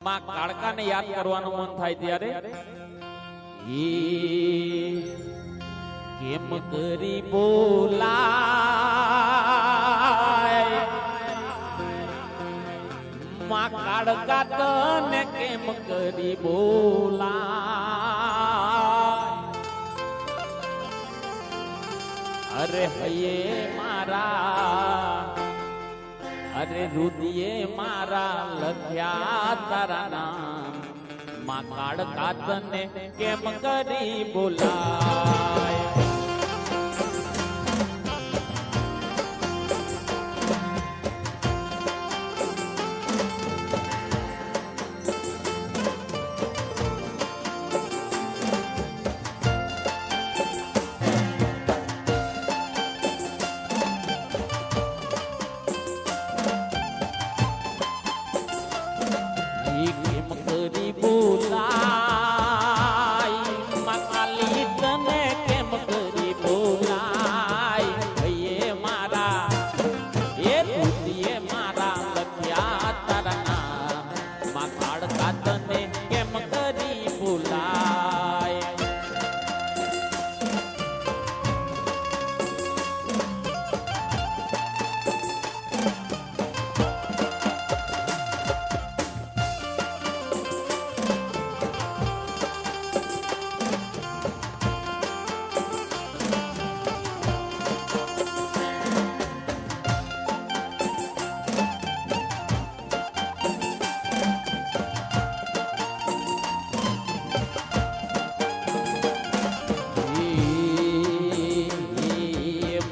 માં કાળકાને યાદ કરવાનું મન થાય ત્યારે કેમ કરી બોલાય માં કાળકા તને કેમ કરી બોલાય અરે હૈયે મારા અરે રુદિયે મારા લખ્યા તારા નામ માં કાળકા તને કેમ કરી બોલાય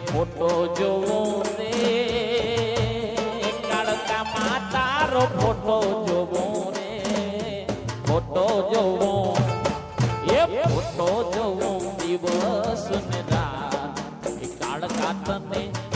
ફોટો જોવો રે કાળકા માં તારો ફોટો જોવો રે ફોટો જોવો એ ફોટો જોવો દિવસ ને રાત કાળકા તને